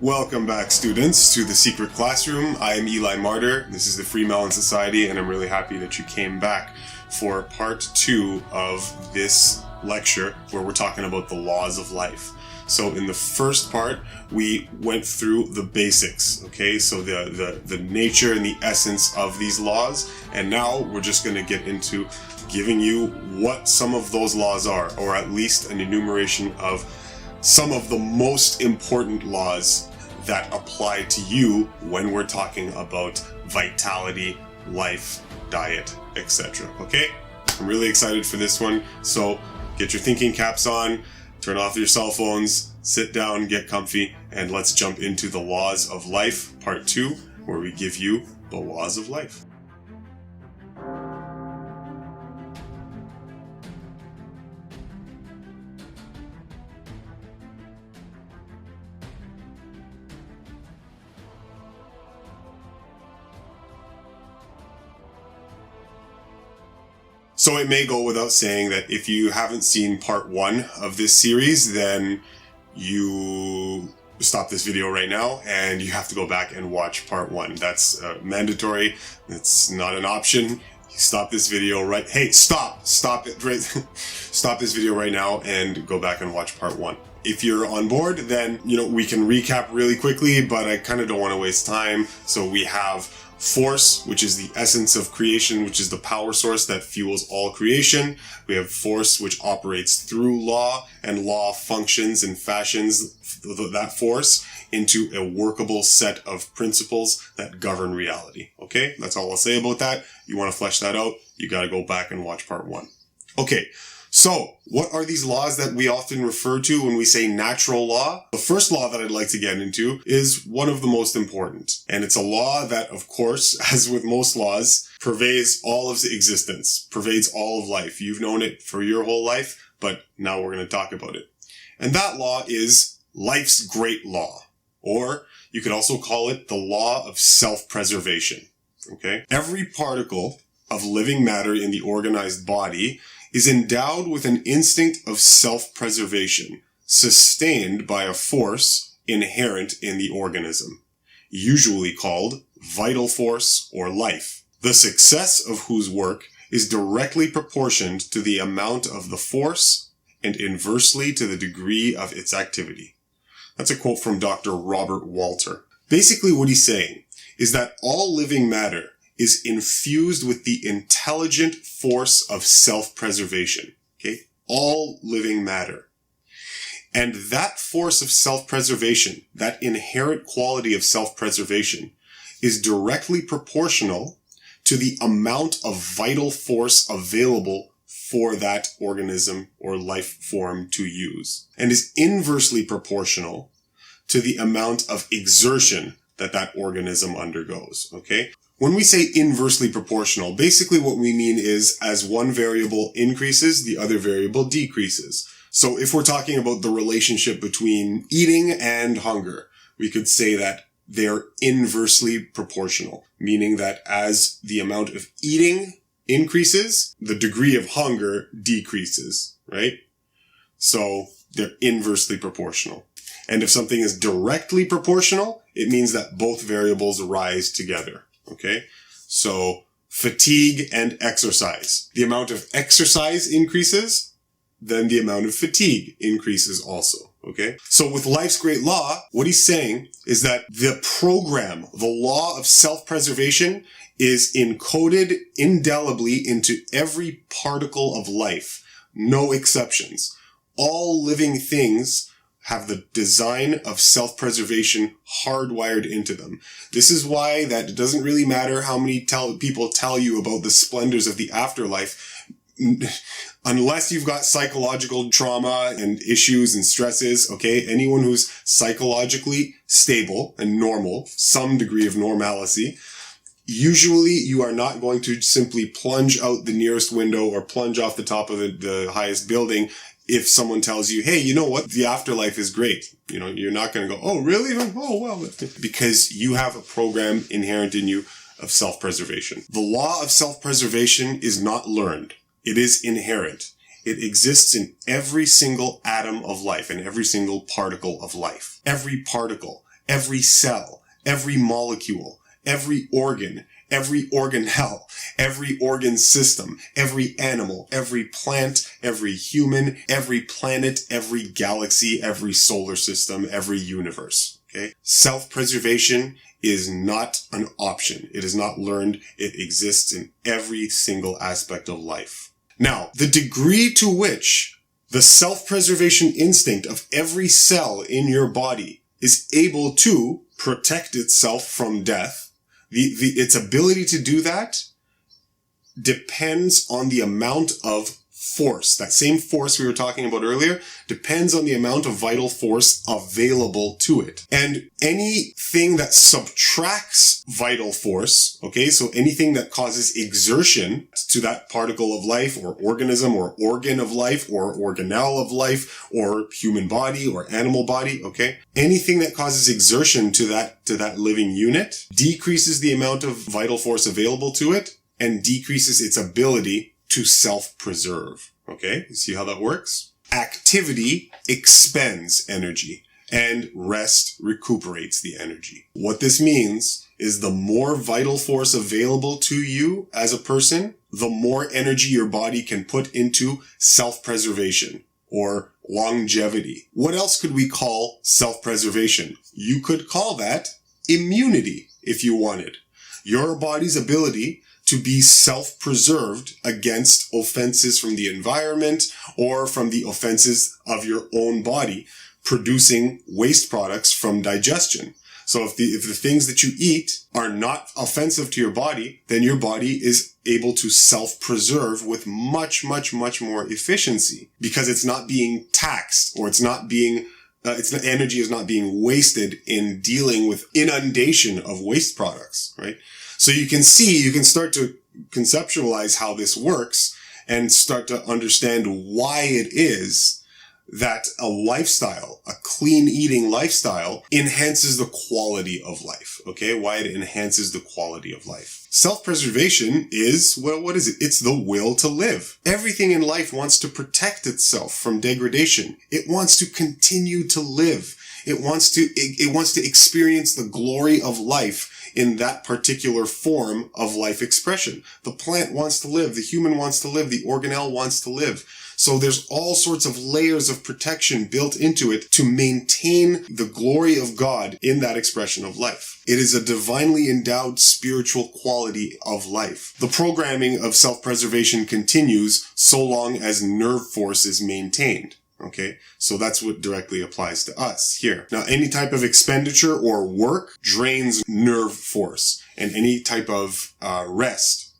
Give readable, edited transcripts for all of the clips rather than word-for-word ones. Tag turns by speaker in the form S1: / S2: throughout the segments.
S1: Welcome back, students, to the Secret Classroom. I am Eli Martyr. This is the FreeMelon Society, and I'm really happy that you came back for part 2 of this lecture where we're talking about the laws of life. So in the first part, we went through the basics, okay? So the nature and the essence of these laws, and now we're just going to get into giving you what some of those laws are, or at least an enumeration of some of the most important laws that apply to you when we're talking about vitality, life, diet, etc. Okay? I'm really excited for this one. So get your thinking caps on, turn off your cell phones, sit down, get comfy, and let's jump into the laws of life, part 2, where we give you the laws of life. So it may go without saying that if you haven't seen part 1 of this series, then you stop this video right now and you have to go back and watch part 1. That's mandatory. It's not an option. You stop this video right. Hey, stop it right. Stop this video right now and go back and watch part 1. If you're on board, then, we can recap really quickly, but I kind of don't want to waste time. So we have force, which is the essence of creation, which is the power source that fuels all creation. We have force, which operates through law, and law functions and fashions that force into a workable set of principles that govern reality. Okay, that's all I'll say about that. You want to flesh that out, you got to go back and watch part 1. Okay. So, what are these laws that we often refer to when we say natural law? The first law that I'd like to get into is one of the most important. And it's a law that, of course, as with most laws, pervades all of existence, pervades all of life. You've known it for your whole life, but now we're going to talk about it. And that law is life's great law. Or you could also call it the law of self-preservation. Okay? Every particle of living matter in the organized body is endowed with an instinct of self-preservation, sustained by a force inherent in the organism, usually called vital force or life, the success of whose work is directly proportioned to the amount of the force and inversely to the degree of its activity. That's a quote from Dr. Robert Walter. Basically what he's saying is that all living matter is infused with the intelligent force of self-preservation. Okay? All living matter. And that force of self-preservation, that inherent quality of self-preservation, is directly proportional to the amount of vital force available for that organism or life form to use, and is inversely proportional to the amount of exertion that organism undergoes. Okay? When we say inversely proportional, basically what we mean is as one variable increases, the other variable decreases. So if we're talking about the relationship between eating and hunger, we could say that they're inversely proportional, meaning that as the amount of eating increases, the degree of hunger decreases, right? So they're inversely proportional. And if something is directly proportional, it means that both variables rise together. Okay, so fatigue and exercise. The amount of exercise increases, then the amount of fatigue increases also. Okay, so with life's great law, what he's saying is that the program, the law of self-preservation, is encoded indelibly into every particle of life. No exceptions. All living things have the design of self-preservation hardwired into them. This is why that it doesn't really matter how many people tell you about the splendors of the afterlife. Unless you've got psychological trauma and issues and stresses, okay? Anyone who's psychologically stable and normal, some degree of normalcy, usually you are not going to simply plunge out the nearest window or plunge off the top of the highest building if someone tells you, hey, you know what? The afterlife is great. You're not going to go, oh, really? Oh, well. Because you have a program inherent in you of self-preservation. The law of self-preservation is not learned. It is inherent. It exists in every single atom of life and every single particle of life. Every particle. every cell, every molecule, every organelle, every organ system, every animal, every plant, every human, every planet, every galaxy, every solar system, every universe. Okay? Self-preservation is not an option. It is not learned. It exists in every single aspect of life. Now, the degree to which the self-preservation instinct of every cell in your body is able to protect itself from death, its ability to do that depends on the amount of force. That same force we were talking about earlier depends on the amount of vital force available to it. And anything that subtracts vital force, okay, so anything that causes exertion to that particle of life or organism or organ of life or organelle of life or human body or animal body, okay, anything that causes exertion to that living unit decreases the amount of vital force available to it and decreases its ability to self-preserve. Okay, you see how that works? Activity expends energy and rest recuperates the energy. What this means is the more vital force available to you as a person, the more energy your body can put into self-preservation or longevity. What else could we call self-preservation? You could call that immunity if you wanted. Your body's ability to be self-preserved against offenses from the environment or from the offenses of your own body, producing waste products from digestion. So if the things that you eat are not offensive to your body, then your body is able to self-preserve with much, much, much more efficiency because it's not being taxed or it's not being energy is not being wasted in dealing with inundation of waste products, right? So you can start to conceptualize how this works and start to understand why it is that a lifestyle, a clean eating lifestyle, enhances the quality of life. Okay? Why it enhances the quality of life. Self-preservation is, well, what is it? It's the will to live. Everything in life wants to protect itself from degradation. It wants to continue to live. It wants to experience the glory of life in that particular form of life expression. The plant wants to live. The human wants to live. The organelle wants to live. So there's all sorts of layers of protection built into it to maintain the glory of God in that expression of life. It is a divinely endowed spiritual quality of life. The programming of self-preservation continues so long as nerve force is maintained. Okay, so that's what directly applies to us here. Now, any type of expenditure or work drains nerve force, and any type of rest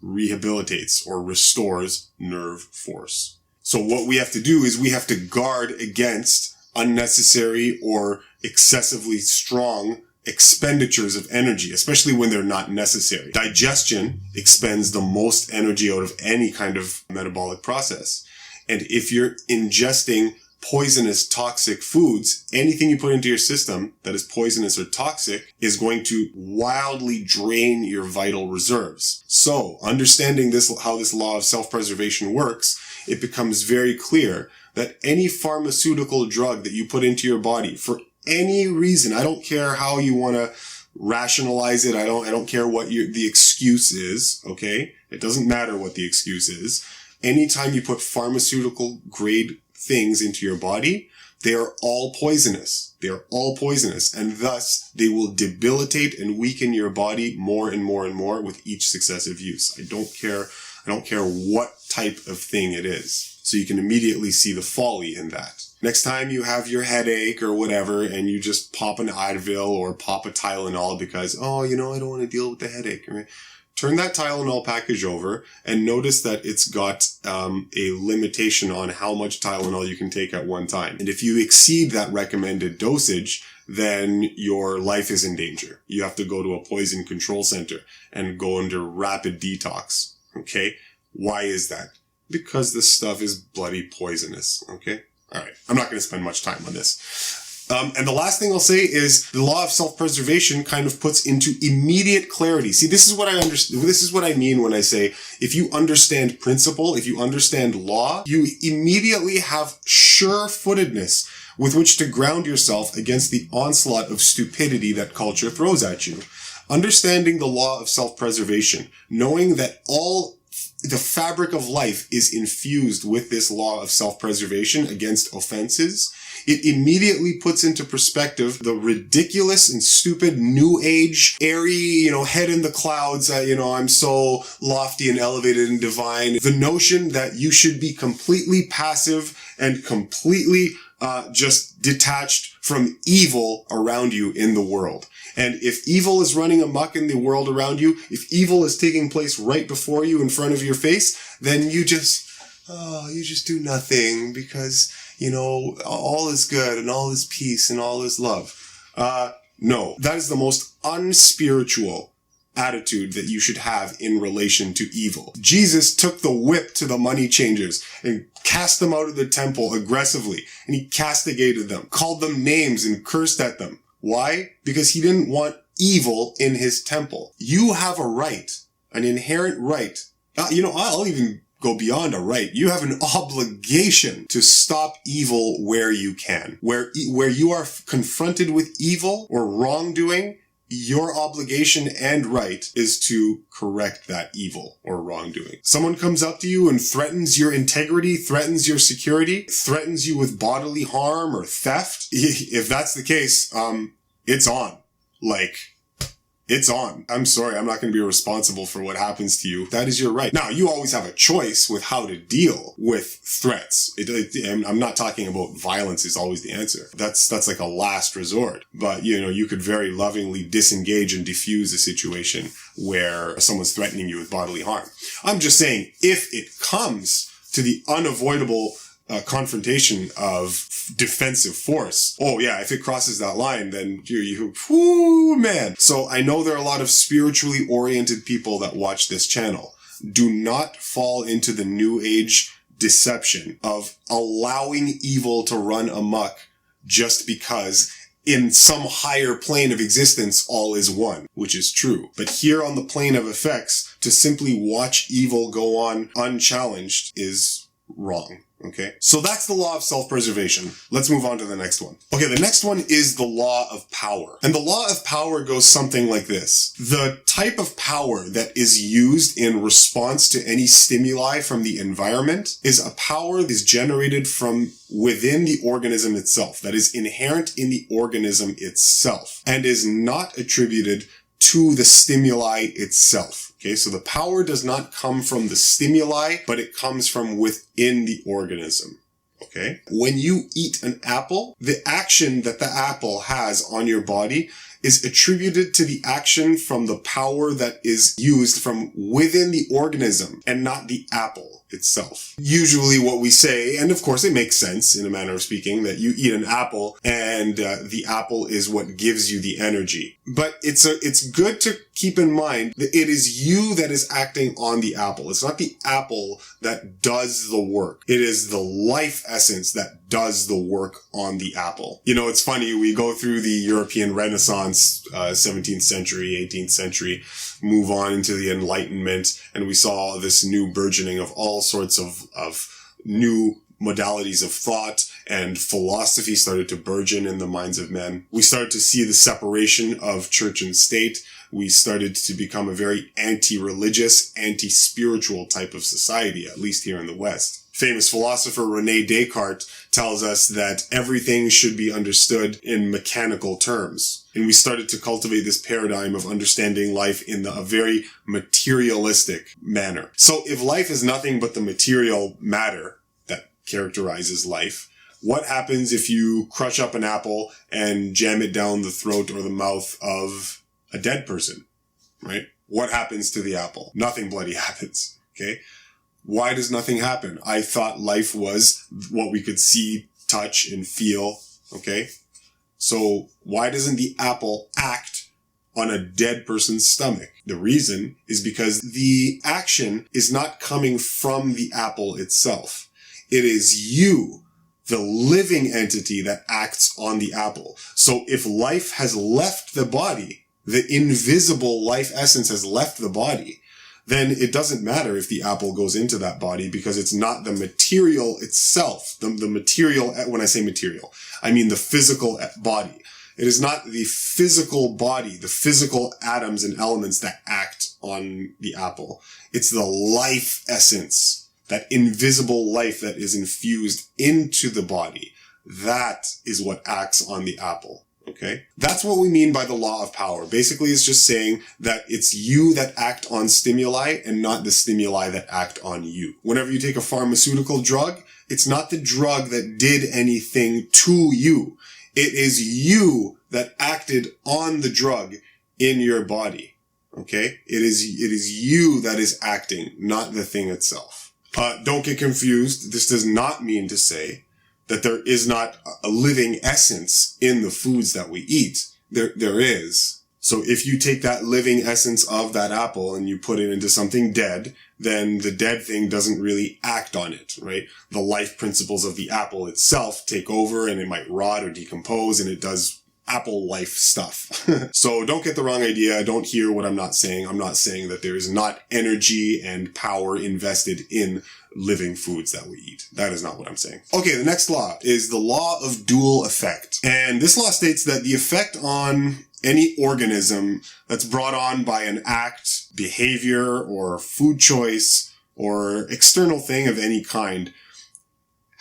S1: rehabilitates or restores nerve force. So what we have to do is we have to guard against unnecessary or excessively strong expenditures of energy, especially when they're not necessary. Digestion expends the most energy out of any kind of metabolic process. And if you're ingesting poisonous, toxic foods, anything you put into your system that is poisonous or toxic is going to wildly drain your vital reserves. So, understanding how this law of self-preservation works, it becomes very clear that any pharmaceutical drug that you put into your body for any reason, I don't care how you want to rationalize it, I don't care what the excuse is, okay? It doesn't matter what the excuse is. Anytime you put pharmaceutical grade things into your body, they are all poisonous. They are all poisonous. And thus, they will debilitate and weaken your body more and more and more with each successive use. I don't care what type of thing it is. So you can immediately see the folly in that. Next time you have your headache or whatever and you just pop an Advil or pop a Tylenol because, I don't want to deal with the headache, right? Turn that Tylenol package over and notice that it's got a limitation on how much Tylenol you can take at one time. And if you exceed that recommended dosage, then your life is in danger. You have to go to a poison control center and go under rapid detox. Okay? Why is that? Because this stuff is bloody poisonous. Okay? All right. I'm not going to spend much time on this. And the last thing I'll say is the law of self-preservation kind of puts into immediate clarity. See, this is what I understand. This is what I mean when I say, if you understand principle, if you understand law, you immediately have sure-footedness with which to ground yourself against the onslaught of stupidity that culture throws at you. Understanding the law of self-preservation, knowing that all the fabric of life is infused with this law of self-preservation against offenses, it immediately puts into perspective the ridiculous and stupid new age, airy, head in the clouds, I'm so lofty and elevated and divine. The notion that you should be completely passive and completely just detached from evil around you in the world. And if evil is running amok in the world around you, if evil is taking place right before you in front of your face, then you just do nothing because, all is good and all is peace and all is love. No, that is the most unspiritual attitude that you should have in relation to evil. Jesus took the whip to the money changers and cast them out of the temple aggressively, and he castigated them, called them names and cursed at them. Why? Because he didn't want evil in his temple. You have a right, an inherent right. I'll even go beyond a right. You have an obligation to stop evil where you can. Where you are confronted with evil or wrongdoing, your obligation and right is to correct that evil or wrongdoing. Someone comes up to you and threatens your integrity, threatens your security, threatens you with bodily harm or theft. If that's the case, it's on. It's on. I'm sorry, I'm not going to be responsible for what happens to you. That is your right. Now, you always have a choice with how to deal with threats. I'm not talking about violence is always the answer. That's like a last resort. But, you could very lovingly disengage and diffuse a situation where someone's threatening you with bodily harm. I'm just saying, if it comes to the unavoidable confrontation of defensive force. Oh yeah, if it crosses that line, then man. So I know there are a lot of spiritually oriented people that watch this channel. Do not fall into the new age deception of allowing evil to run amok just because in some higher plane of existence all is one, which is true. But here on the plane of effects, to simply watch evil go on unchallenged is wrong. Okay, so that's the law of self-preservation. Let's move on to the next one. Okay, the next one is the law of power. And the law of power goes something like this. The type of power that is used in response to any stimuli from the environment is a power that is generated from within the organism itself, that is inherent in the organism itself, and is not attributed to the stimuli itself. Okay, so the power does not come from the stimuli, but it comes from within the organism. Okay? When you eat an apple, the action that the apple has on your body is attributed to the action from the power that is used from within the organism and not the apple itself. Usually what we say, and of course it makes sense in a manner of speaking, that you eat an apple and the apple is what gives you the energy. But it's good to keep in mind that it is you that is acting on the apple. It's not the apple that does the work. It is the life essence that does the work on the apple. It's funny, we go through the European Renaissance, 17th century, 18th century, move on into the Enlightenment, and we saw this new burgeoning of all sorts of new modalities of thought, and philosophy started to burgeon in the minds of men. We started to see the separation of church and state. We started to become a very anti-religious, anti-spiritual type of society, at least here in the West. Famous philosopher René Descartes tells us that everything should be understood in mechanical terms. And we started to cultivate this paradigm of understanding life in a very materialistic manner. So if life is nothing but the material matter that characterizes life, what happens if you crush up an apple and jam it down the throat or the mouth of a dead person, right? What happens to the apple? Nothing bloody happens, okay? Why does nothing happen? I thought life was what we could see, touch, and feel, okay? So why doesn't the apple act on a dead person's stomach? The reason is because the action is not coming from the apple itself. It is you, the living entity, that acts on the apple. So if life has left the body, the invisible life essence has left the body, then it doesn't matter if the apple goes into that body, because it's not the material itself. The material, when I say material, I mean the physical body. It is not the physical body, the physical atoms and elements that act on the apple. It's the life essence, that invisible life that is infused into the body. That is what acts on the apple. Okay? That's what we mean by the law of power. Basically, it's just saying that it's you that act on stimuli and not the stimuli that act on you. Whenever you take a pharmaceutical drug, it's not the drug that did anything to you. It is you that acted on the drug in your body. Okay? It is you that is acting, not the thing itself. Don't get confused. This does not mean to say that there is not a living essence in the foods that we eat. There is. So if you take that living essence of that apple and you put it into something dead, then the dead thing doesn't really act on it, right? The life principles of the apple itself take over, and it might rot or decompose, and it does apple life stuff. So don't get the wrong idea. Don't hear what I'm not saying. I'm not saying that there is not energy and power invested in living foods that we eat. That is not what I'm saying. Okay, the next law is the law of dual effect. And this law states that the effect on any organism that's brought on by an act, behavior, or food choice, or external thing of any kind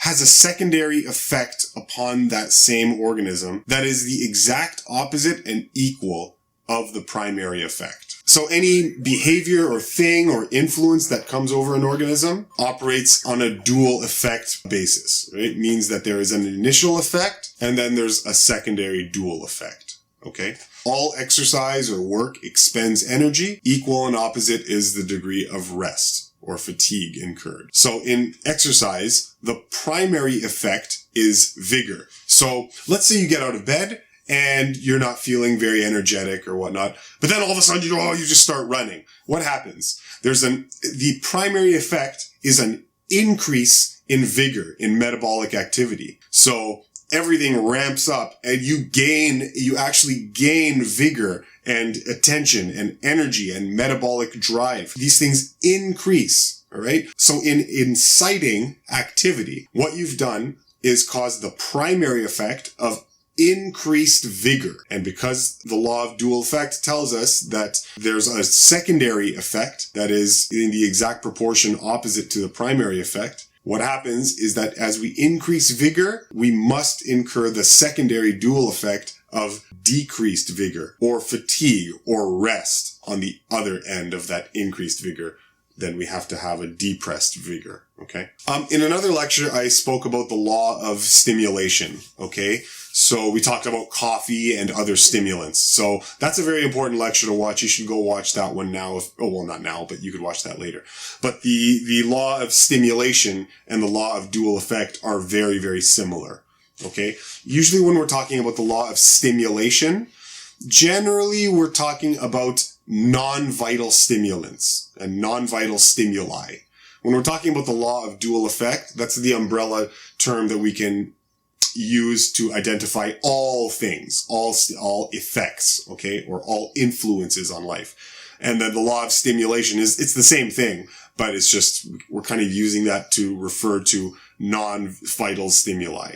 S1: has a secondary effect upon that same organism that is the exact opposite and equal of the primary effect. So any behavior or thing or influence that comes over an organism operates on a dual effect basis, right? It means that there is an initial effect and then there's a secondary dual effect, okay? All exercise or work expends energy. Equal and opposite is the degree of rest or fatigue incurred. So in exercise, the primary effect is vigor. So let's say you get out of bed and you're not feeling very energetic or whatnot, but then all of a sudden you just start running. What happens? The primary effect is an increase in vigor, in metabolic activity. So everything ramps up and you actually gain vigor and attention and energy and metabolic drive. These things increase, all right? So in inciting activity, what you've done is cause the primary effect of increased vigor. And because the law of dual effect tells us that there's a secondary effect that is in the exact proportion opposite to the primary effect, what happens is that as we increase vigor, we must incur the secondary dual effect of decreased vigor or fatigue or rest on the other end of that increased vigor. Then we have to have a depressed vigor, okay? In another lecture, I spoke about the law of stimulation, okay? So we talked about coffee and other stimulants. So that's a very important lecture to watch. You should go watch that one now. Not now, but you could watch that later. But the law of stimulation and the law of dual effect are very, very similar, okay? Usually when we're talking about the law of stimulation, generally we're talking about non-vital stimulants and non-vital stimuli. When we're talking about the law of dual effect, that's the umbrella term that we can use to identify all things, all effects, okay, or all influences on life. And then the law of stimulation it's the same thing, but it's just, we're kind of using that to refer to non-vital stimuli.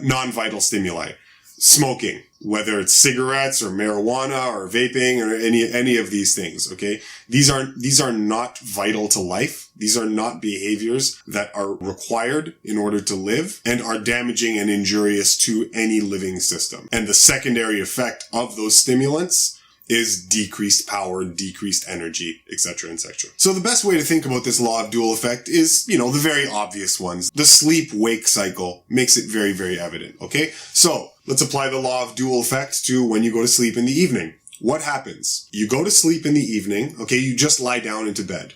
S1: Non-vital stimuli. Smoking, whether it's cigarettes or marijuana or vaping or any of these things, okay? These are not vital to life. These are not behaviors that are required in order to live and are damaging and injurious to any living system. And the secondary effect of those stimulants is decreased power, decreased energy, etc., etc. So the best way to think about this law of dual effect is, the very obvious ones. The sleep-wake cycle makes it very, very evident, okay? So let's apply the law of dual effect to when you go to sleep in the evening. What happens? You go to sleep in the evening, okay? You just lie down into bed.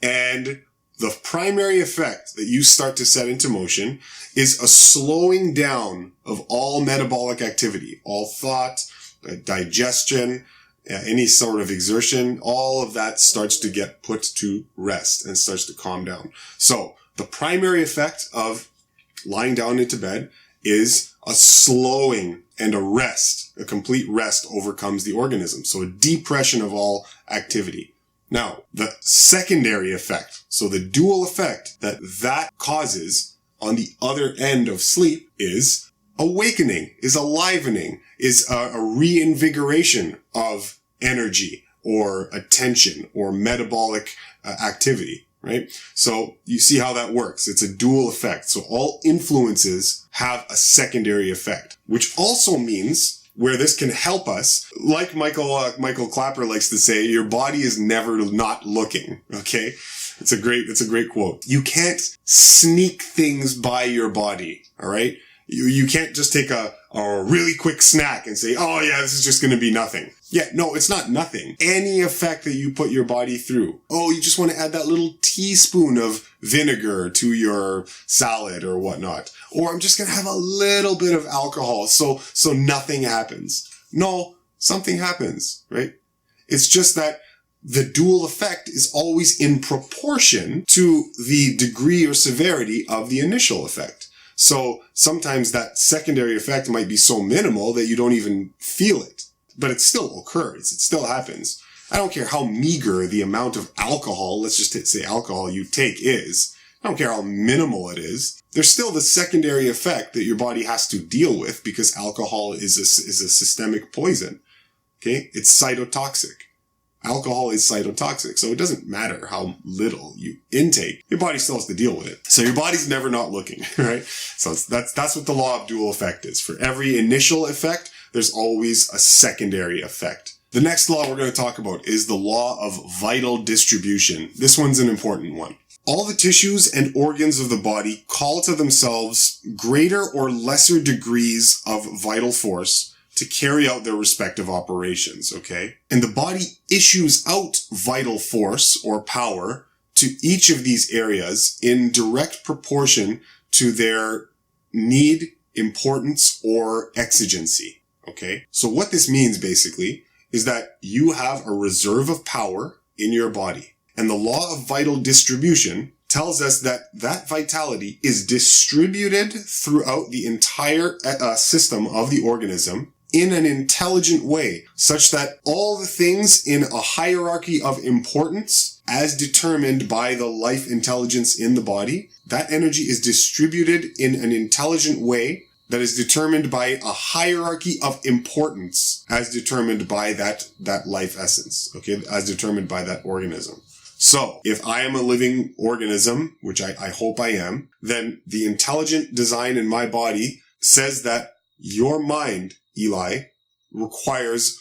S1: And the primary effect that you start to set into motion is a slowing down of all metabolic activity, all thought, digestion, any sort of exertion, all of that starts to get put to rest and starts to calm down. So the primary effect of lying down into bed is a slowing and a rest. A complete rest overcomes the organism. So a depression of all activity. Now, the secondary effect, so the dual effect that causes on the other end of sleep is awakening, is alivening, is a reinvigoration of energy or attention or metabolic activity, right? So you see how that works. It's a dual effect. So all influences have a secondary effect, which also means where this can help us, like Michael Clapper likes to say, your body is never not looking. Okay. It's a great quote. You can't sneak things by your body. All right. You can't just take a really quick snack and say, oh yeah, this is just going to be nothing. Yeah, no, it's not nothing. Any effect that you put your body through. Oh, you just want to add that little teaspoon of vinegar to your salad or whatnot. Or I'm just going to have a little bit of alcohol so nothing happens. No, something happens, right? It's just that the dual effect is always in proportion to the degree or severity of the initial effect. So sometimes that secondary effect might be so minimal that you don't even feel it, but it still occurs. It still happens. I don't care how meager the amount of alcohol, let's just say alcohol you take is. I don't care how minimal it is. There's still the secondary effect that your body has to deal with because alcohol is a systemic poison. Okay. It's cytotoxic. Alcohol is cytotoxic, so it doesn't matter how little you intake. Your body still has to deal with it. So your body's never not looking, right? So that's what the law of dual effect is. For every initial effect, there's always a secondary effect. The next law we're going to talk about is the law of vital distribution. This one's an important one. All the tissues and organs of the body call to themselves greater or lesser degrees of vital force to carry out their respective operations, okay? And the body issues out vital force or power to each of these areas in direct proportion to their need, importance, or exigency, okay? So what this means basically is that you have a reserve of power in your body. And the law of vital distribution tells us that that vitality is distributed throughout the entire system of the organism in an intelligent way, such that all the things in a hierarchy of importance, as determined by the life intelligence in the body, that energy is distributed in an intelligent way that is determined by a hierarchy of importance, as determined by that life essence, okay, as determined by that organism. So, if I am a living organism, which I hope I am, then the intelligent design in my body says that your mind, Eli, requires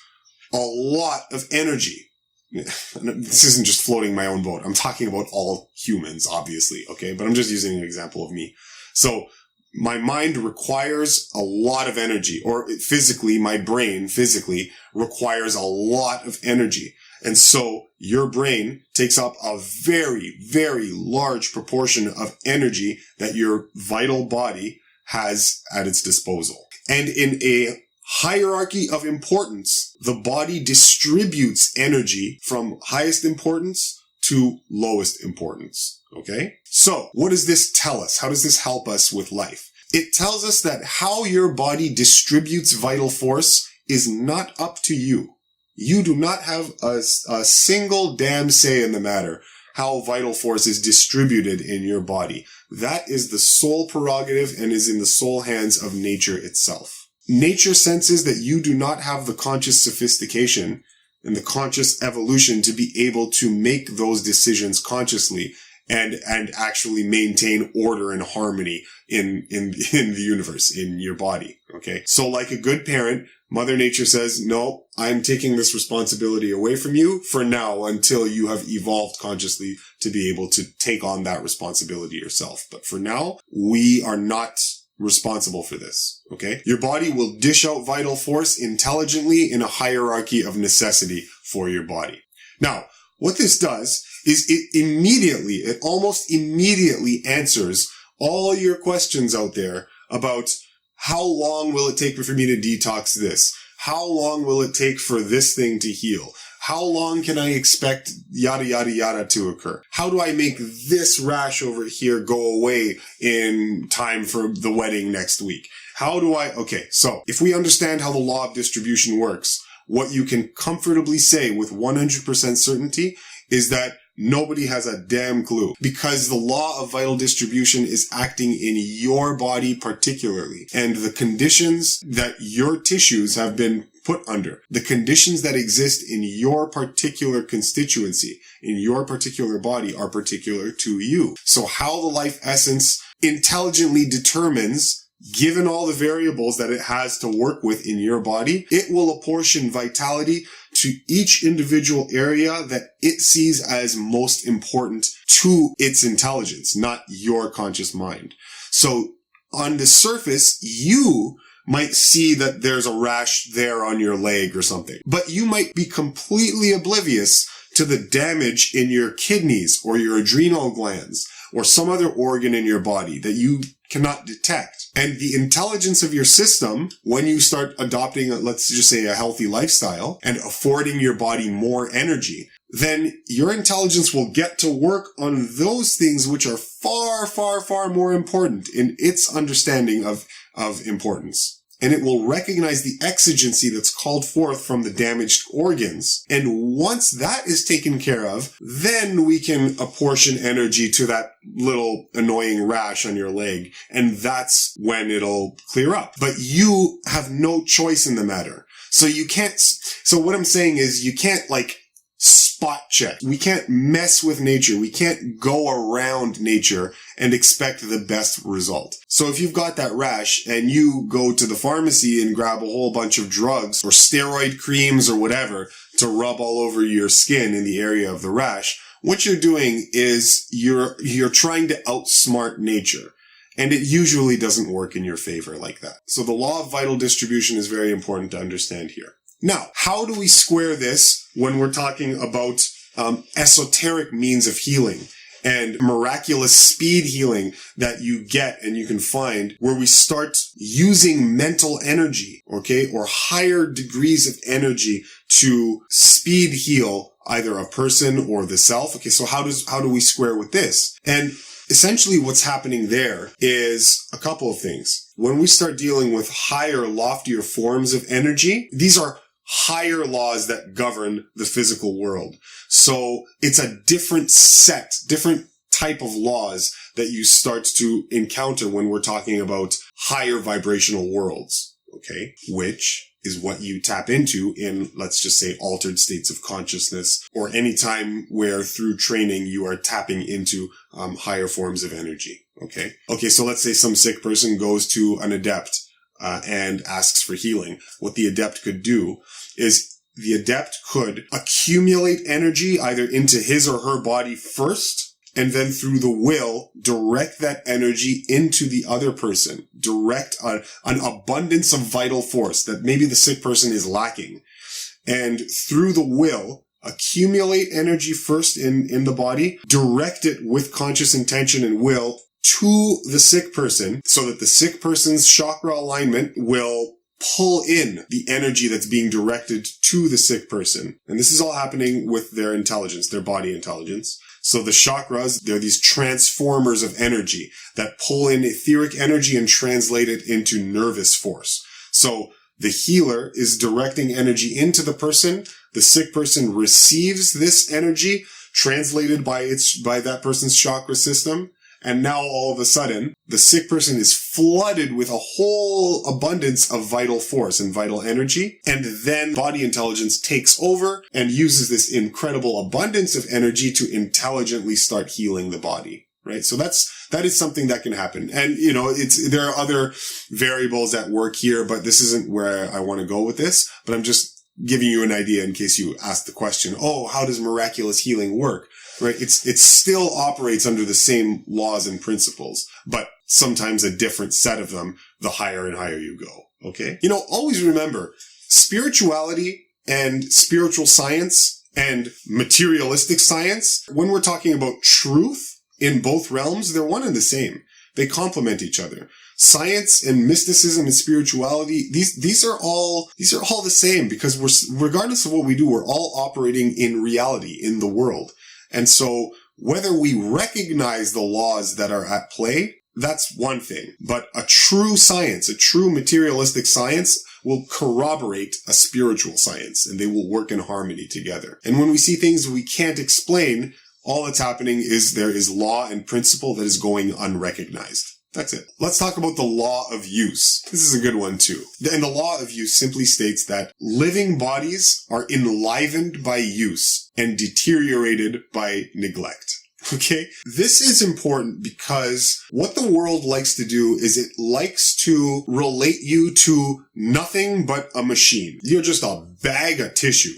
S1: a lot of energy. This isn't just floating my own boat. I'm talking about all humans, obviously, okay? But I'm just using an example of me. So, my mind requires a lot of energy, or physically, my brain physically requires a lot of energy. And so your brain takes up a very, very large proportion of energy that your vital body has at its disposal. And in a hierarchy of importance, the body distributes energy from highest importance to lowest importance. Okay? So what does this tell us? How does this help us with life? It tells us that how your body distributes vital force is not up to you. You do not have a single damn say in the matter how vital force is distributed in your body. That is the sole prerogative and is in the sole hands of nature itself. Nature senses that you do not have the conscious sophistication and the conscious evolution to be able to make those decisions consciously and actually maintain order and harmony in the universe, in your body. Okay. So like a good parent, Mother Nature says, no, I'm taking this responsibility away from you for now until you have evolved consciously to be able to take on that responsibility yourself. But for now, we are not responsible for this. Okay. Your body will dish out vital force intelligently in a hierarchy of necessity for your body. Now, what this does is it almost immediately answers all your questions out there about how long will it take for me to detox this? How long will it take for this thing to heal? How long can I expect yada, yada, yada to occur? How do I make this rash over here go away in time for the wedding next week? Okay, so if we understand how the law of distribution works, what you can comfortably say with 100% certainty is that nobody has a damn clue, because the law of vital distribution is acting in your body particularly, and the conditions that your tissues have been put under, the conditions that exist in your particular constituency, in your particular body, are particular to you. So how the life essence intelligently determines, given all the variables that it has to work with in your body, it will apportion vitality to each individual area that it sees as most important to its intelligence, not your conscious mind. So on the surface, you might see that there's a rash there on your leg or something, but you might be completely oblivious to the damage in your kidneys or your adrenal glands or some other organ in your body that you cannot detect. And the intelligence of your system, when you start adopting, let's just say, a healthy lifestyle and affording your body more energy, then your intelligence will get to work on those things which are far, far, far more important in its understanding of importance. And it will recognize the exigency that's called forth from the damaged organs. And once that is taken care of, then we can apportion energy to that little annoying rash on your leg. And that's when it'll clear up. But you have no choice in the matter. So what I'm saying is you can't spot check. We can't mess with nature. We can't go around nature and expect the best result. So if you've got that rash and you go to the pharmacy and grab a whole bunch of drugs or steroid creams or whatever to rub all over your skin in the area of the rash, what you're doing is you're trying to outsmart nature. And it usually doesn't work in your favor like that. So the law of vital distribution is very important to understand here. Now, how do we square this when we're talking about esoteric means of healing and miraculous speed healing that you get and you can find, where we start using mental energy, okay, or higher degrees of energy to speed heal either a person or the self? Okay, so how do we square with this? And essentially what's happening there is a couple of things. When we start dealing with higher, loftier forms of energy, these are higher laws that govern the physical world. So it's a different type of laws that you start to encounter when we're talking about higher vibrational worlds, okay? Which is what you tap into in, let's just say, altered states of consciousness, or any time where through training you are tapping into higher forms of energy, okay? Okay, so let's say some sick person goes to an adept and asks for healing. What the adept could do is the adept could accumulate energy either into his or her body first, and then through the will, direct that energy into the other person. Direct an abundance of vital force that maybe the sick person is lacking. And through the will, accumulate energy first in the body, direct it with conscious intention and will to the sick person, so that the sick person's chakra alignment will pull in the energy that's being directed to the sick person. And this is all happening with their intelligence, their body intelligence. So the chakras, they're these transformers of energy that pull in etheric energy and translate it into nervous force. So the healer is directing energy into the person. The sick person receives this energy translated by that person's chakra system. And now all of a sudden, the sick person is flooded with a whole abundance of vital force and vital energy. And then body intelligence takes over and uses this incredible abundance of energy to intelligently start healing the body, right? So that is something that can happen. And, there are other variables at work here, but this isn't where I want to go with this. But I'm just giving you an idea in case you ask the question, oh, how does miraculous healing work? Right? It still operates under the same laws and principles, but sometimes a different set of them the higher and higher you go. Okay? Always remember, spirituality and spiritual science and materialistic science, when we're talking about truth in both realms, they're one and the same. They complement each other. Science and mysticism and spirituality, these are all the same, because regardless of what we do, we're all operating in reality, in the world. And so whether we recognize the laws that are at play, that's one thing. But a true science, a true materialistic science, will corroborate a spiritual science, and they will work in harmony together. And when we see things we can't explain, all that's happening is there is law and principle that is going unrecognized. That's it. Let's talk about the law of use. This is a good one too. And the law of use simply states that living bodies are enlivened by use and deteriorated by neglect. Okay? This is important because what the world likes to do is it likes to relate you to nothing but a machine. You're just a bag of tissue.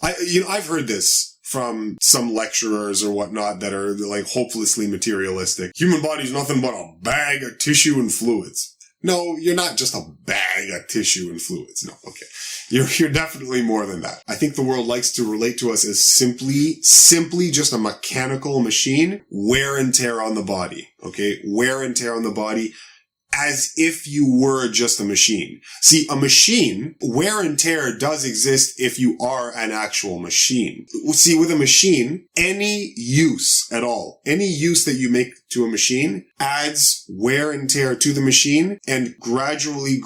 S1: I've heard this from some lecturers or whatnot that are like hopelessly materialistic. Human body is nothing but a bag of tissue and fluids. No, you're not just a bag of tissue and fluids. No, okay. You're definitely more than that. I think the world likes to relate to us as simply just a mechanical machine, wear and tear on the body. Okay? Wear and tear on the body, as if you were just a machine. See, a machine, wear and tear does exist if you are an actual machine. See, with a machine, any use at all, any use that you make to a machine adds wear and tear to the machine and gradually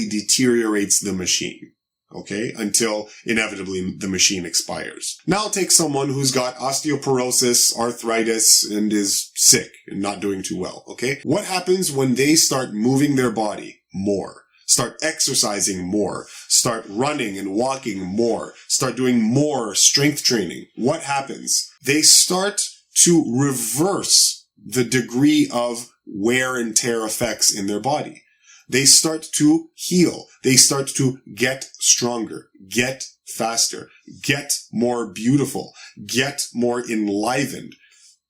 S1: deteriorates the machine. Okay, until inevitably the machine expires. Now take someone who's got osteoporosis, arthritis, and is sick and not doing too well. Okay, what happens when they start moving their body more? Start exercising more, start running and walking more, start doing more strength training. What happens? They start to reverse the degree of wear and tear effects in their body. They start to heal. They start to get stronger, get faster, get more beautiful, get more enlivened.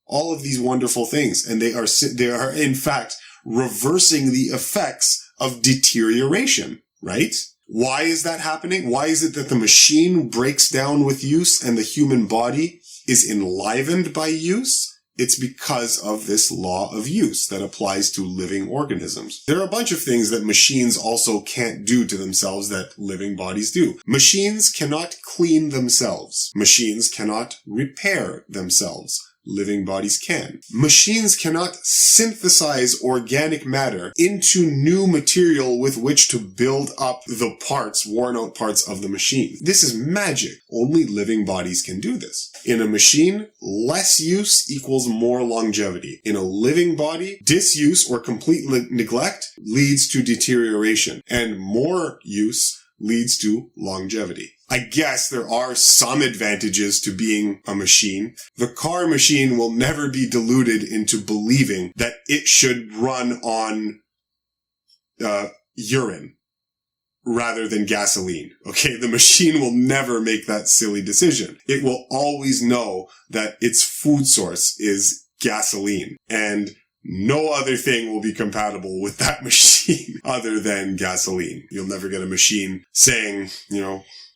S1: All of these wonderful things. And they are in fact reversing the effects of deterioration, right? Why is that happening? Why is it that the machine breaks down with use and the human body is enlivened by use? It's because of this law of use that applies to living organisms. There are a bunch of things that machines also can't do to themselves that living bodies do. Machines cannot clean themselves. Machines cannot repair themselves. Living bodies can. Machines cannot synthesize organic matter into new material with which to build up the parts, worn out parts of the machine. This is magic. Only living bodies can do this. In a machine, less use equals more longevity. In a living body, disuse or complete neglect leads to deterioration, and more use leads to longevity. I guess there are some advantages to being a machine. The car machine will never be deluded into believing that it should run on urine rather than gasoline. Okay, the machine will never make that silly decision. It will always know that its food source is gasoline, and no other thing will be compatible with that machine other than gasoline. You'll never get a machine saying,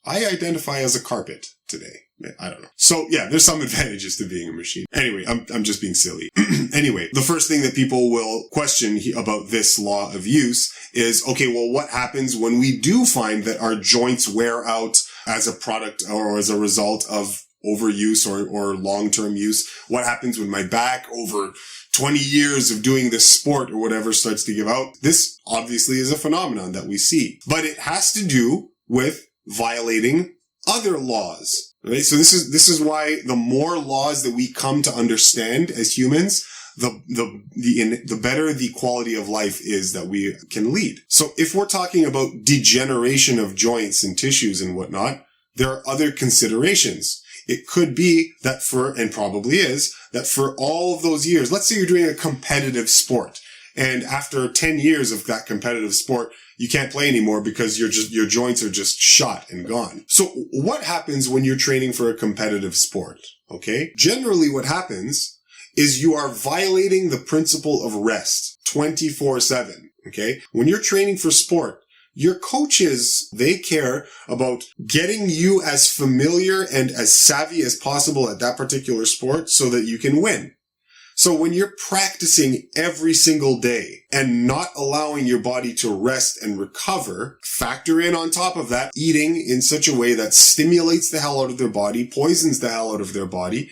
S1: I identify as a carpet today. I don't know. So yeah, there's some advantages to being a machine. Anyway, I'm just being silly. Anyway, the first thing that people will question about this law of use is, okay, well, what happens when we do find that our joints wear out as a product or as a result of overuse or long-term use? What happens when my back over 20 years of doing this sport or whatever starts to give out? This obviously is a phenomenon that we see, but it has to do with violating other laws. Right? So this is why the more laws that we come to understand as humans, the better the quality of life is that we can lead. So if we're talking about degeneration of joints and tissues and whatnot, there are other considerations. It could be that and probably is, that for all of those years, let's say you're doing a competitive sport, and after 10 years of that competitive sport, you can't play anymore because your joints are just shot and gone. So what happens when you're training for a competitive sport? Okay? Generally what happens is you are violating the principle of rest 24/7. Okay? When you're training for sport, your coaches, they care about getting you as familiar and as savvy as possible at that particular sport so that you can win. So when you're practicing every single day and not allowing your body to rest and recover, factor in on top of that eating in such a way that stimulates the hell out of their body, poisons the hell out of their body,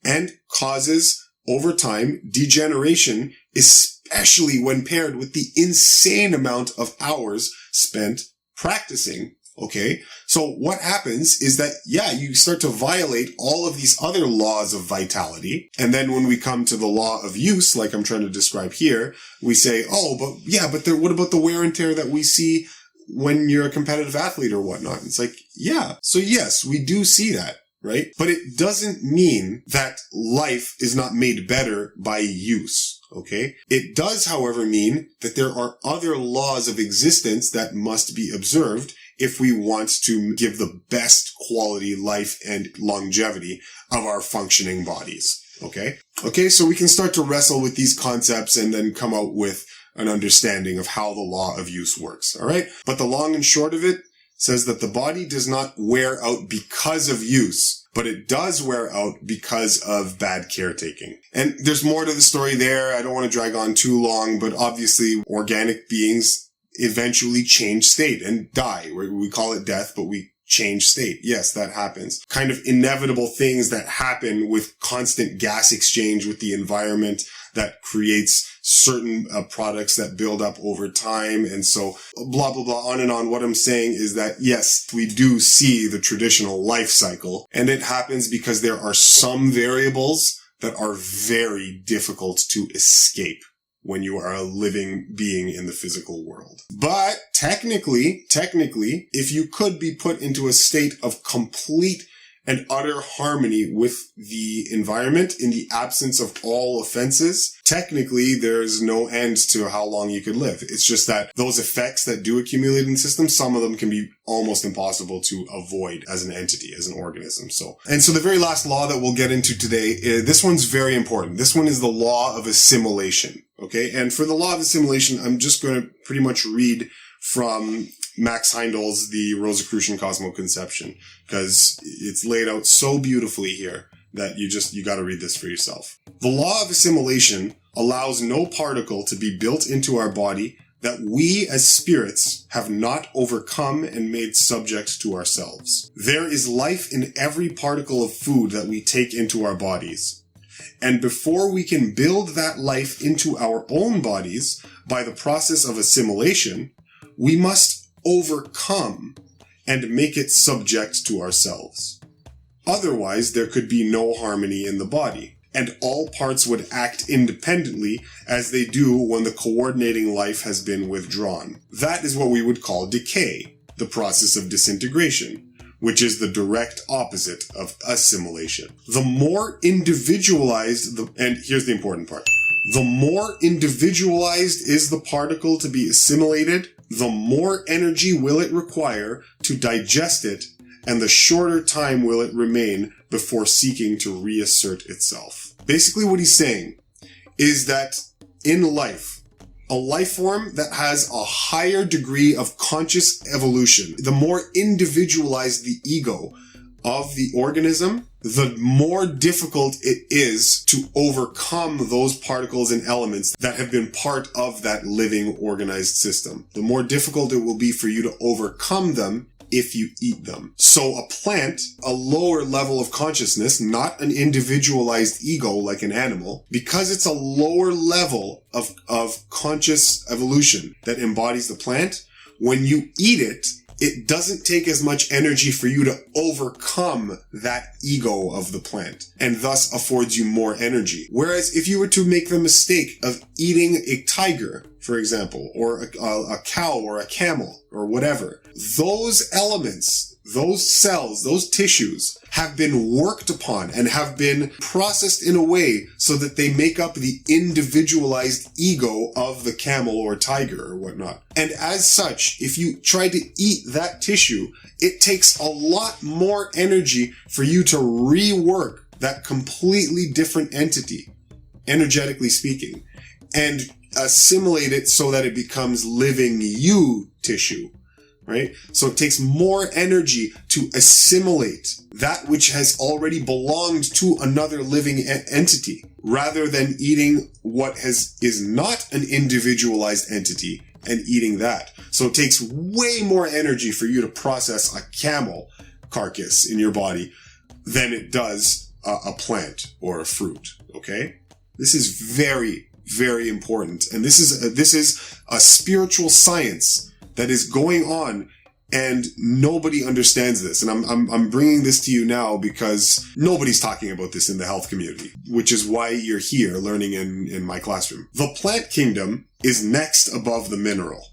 S1: and causes, over time, degeneration, especially when paired with the insane amount of hours spent practicing. Okay. So what happens is that, yeah, you start to violate all of these other laws of vitality. And then when we come to the law of use, like I'm trying to describe here, we say, oh, what about the wear and tear that we see when you're a competitive athlete or whatnot? It's like, yeah. So yes, we do see that, right? But it doesn't mean that life is not made better by use. Okay. It does, however, mean that there are other laws of existence that must be observed if we want to give the best quality life and longevity of our functioning bodies. Okay. Okay. So we can start to wrestle with these concepts and then come out with an understanding of how the law of use works. All right. But the long and short of it says that the body does not wear out because of use, but it does wear out because of bad caretaking. And there's more to the story there. I don't want to drag on too long, but obviously organic beings eventually change state and die. We call it death, but we change state. Yes, that happens. Kind of inevitable things that happen with constant gas exchange with the environment that creates certain products that build up over time. And so blah, blah, blah, on and on. What I'm saying is that, yes, we do see the traditional life cycle, and it happens because there are some variables that are very difficult to escape when you are a living being in the physical world. But technically, if you could be put into a state of complete and utter harmony with the environment in the absence of all offenses, technically there's no end to how long you could live. It's just that those effects that do accumulate in the system, some of them can be almost impossible to avoid as an entity, as an organism. So the very last law that we'll get into today, this one's very important. This one is the law of assimilation. Okay. And for the law of assimilation, I'm just going to pretty much read from Max Heindel's The Rosicrucian Cosmoconception, because it's laid out so beautifully here that you got to read this for yourself. The law of assimilation allows no particle to be built into our body that we as spirits have not overcome and made subject to ourselves. There is life in every particle of food that we take into our bodies. And before we can build that life into our own bodies by the process of assimilation, we must overcome and make it subject to ourselves. Otherwise, there could be no harmony in the body, and all parts would act independently as they do when the coordinating life has been withdrawn. That is what we would call decay, the process of disintegration, which is the direct opposite of assimilation. The more individualized, and here's the important part, the more individualized is the particle to be assimilated, the more energy will it require to digest it, and the shorter time will it remain before seeking to reassert itself. Basically what he's saying is that in life, a life form that has a higher degree of conscious evolution, the more individualized the ego of the organism, the more difficult it is to overcome those particles and elements that have been part of that living organized system. The more difficult it will be for you to overcome them if you eat them. So a plant, a lower level of consciousness, not an individualized ego like an animal, because it's a lower level of conscious evolution that embodies the plant, when you eat it, it doesn't take as much energy for you to overcome that ego of the plant, and thus affords you more energy. Whereas if you were to make the mistake of eating a tiger, for example, or a cow or a camel or whatever, those elements, those cells, those tissues have been worked upon and have been processed in a way so that they make up the individualized ego of the camel or tiger or whatnot. And as such, if you try to eat that tissue, it takes a lot more energy for you to rework that completely different entity, energetically speaking, and assimilate it so that it becomes living you tissue. Right? So it takes more energy to assimilate that which has already belonged to another living entity, rather than eating what is not an individualized entity and eating that. So it takes way more energy for you to process a camel carcass in your body than it does a plant or a fruit. Okay? This is very, very important. And this is a spiritual science that is going on And nobody understands this. And I'm bringing this to you now because nobody's talking about this in the health community, which is why you're here learning in my classroom. The plant kingdom is next above the mineral.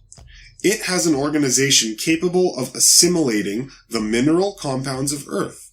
S1: It has an organization capable of assimilating the mineral compounds of earth.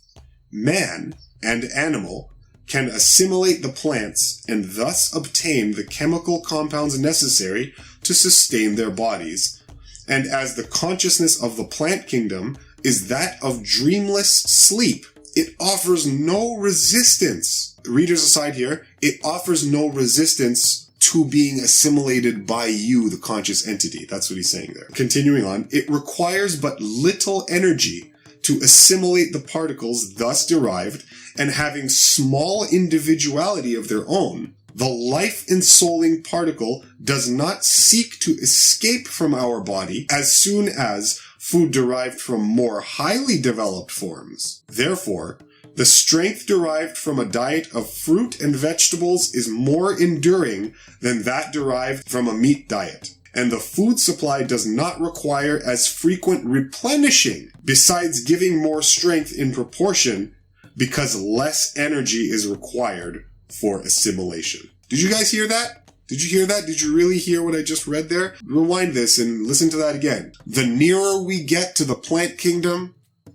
S1: Man and animal can assimilate the plants and thus obtain the chemical compounds necessary to sustain their bodies. And as the consciousness of the plant kingdom is that of dreamless sleep, it offers no resistance. Readers aside here, it offers no resistance to being assimilated by you, the conscious entity. That's what he's saying there. Continuing on, it requires but little energy to assimilate the particles thus derived, and having small individuality of their own, the life-ensouling particle does not seek to escape from our body as soon as food derived from more highly developed forms. Therefore, the strength derived from a diet of fruit and vegetables is more enduring than that derived from a meat diet. And the food supply does not require as frequent replenishing, besides giving more strength in proportion, because less energy is required for assimilation. Did you guys hear that? Did you hear that? Did you really hear what I just read there? Rewind this and listen to that again. The nearer we get to the plant kingdom,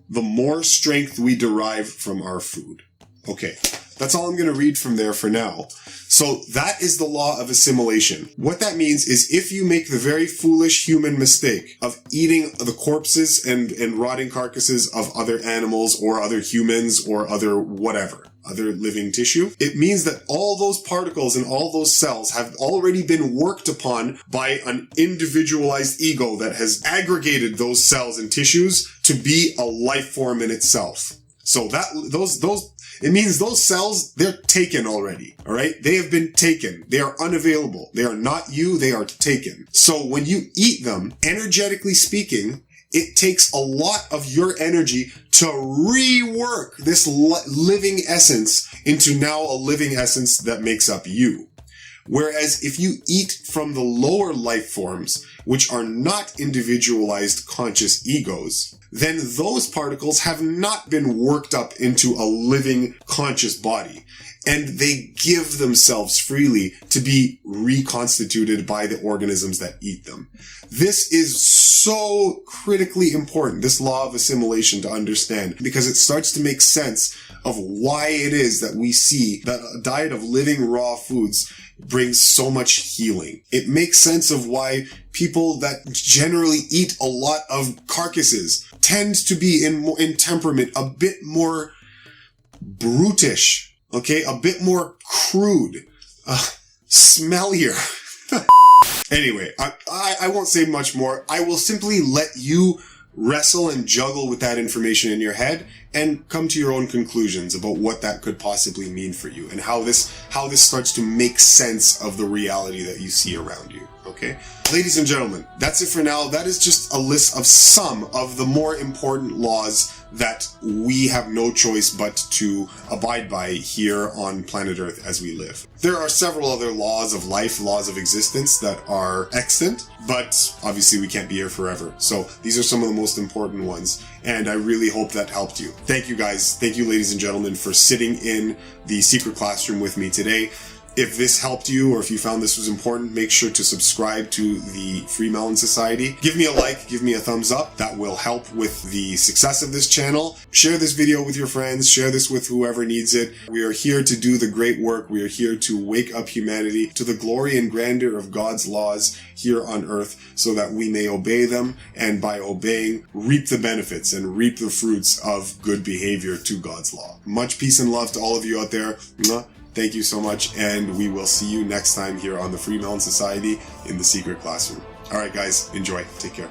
S1: the more strength we derive from our food. Okay, that's all I'm going to read from there for now. So that is the law of assimilation. What that means is if you make the very foolish human mistake of eating the corpses and rotting carcasses of other animals or other humans or other whatever, other living tissue, it means that all those particles and all those cells have already been worked upon by an individualized ego that has aggregated those cells and tissues to be a life form in itself. So that it means those cells, they're taken already, all right? They have been taken. They are unavailable. They are not you. They are taken. So when you eat them, energetically speaking, it takes a lot of your energy to rework this living essence into now a living essence that makes up you. Whereas if you eat from the lower life forms, which are not individualized conscious egos, then those particles have not been worked up into a living conscious body. And they give themselves freely to be reconstituted by the organisms that eat them. This is so critically important, this law of assimilation, to understand, because it starts to make sense of why it is that we see that a diet of living raw foods brings so much healing. It makes sense of why people that generally eat a lot of carcasses tend to be in temperament a bit more brutish, okay? A bit more crude, smellier. Anyway, I won't say much more. I will simply let you wrestle and juggle with that information in your head and come to your own conclusions about what that could possibly mean for you and how this starts to make sense of the reality that you see around you. Okay? Ladies and gentlemen, that's it for now. That is just a list of some of the more important laws that we have no choice but to abide by here on planet Earth as we live. There are several other laws of life, laws of existence that are extant, but obviously we can't be here forever. So these are some of the most important ones, and I really hope that helped you. Thank you guys. Thank you, ladies and gentlemen, for sitting in the secret classroom with me today. If this helped you or if you found this was important, make sure to subscribe to the FreeMelon Society. Give me a like, give me a thumbs up. That will help with the success of this channel. Share this video with your friends. Share this with whoever needs it. We are here to do the great work. We are here to wake up humanity to the glory and grandeur of God's laws here on earth so that we may obey them, and by obeying, reap the benefits and reap the fruits of good behavior to God's law. Much peace and love to all of you out there. Thank you so much, and we will see you next time here on the FreeMelon Society in the secret classroom. All right, guys, enjoy. Take care.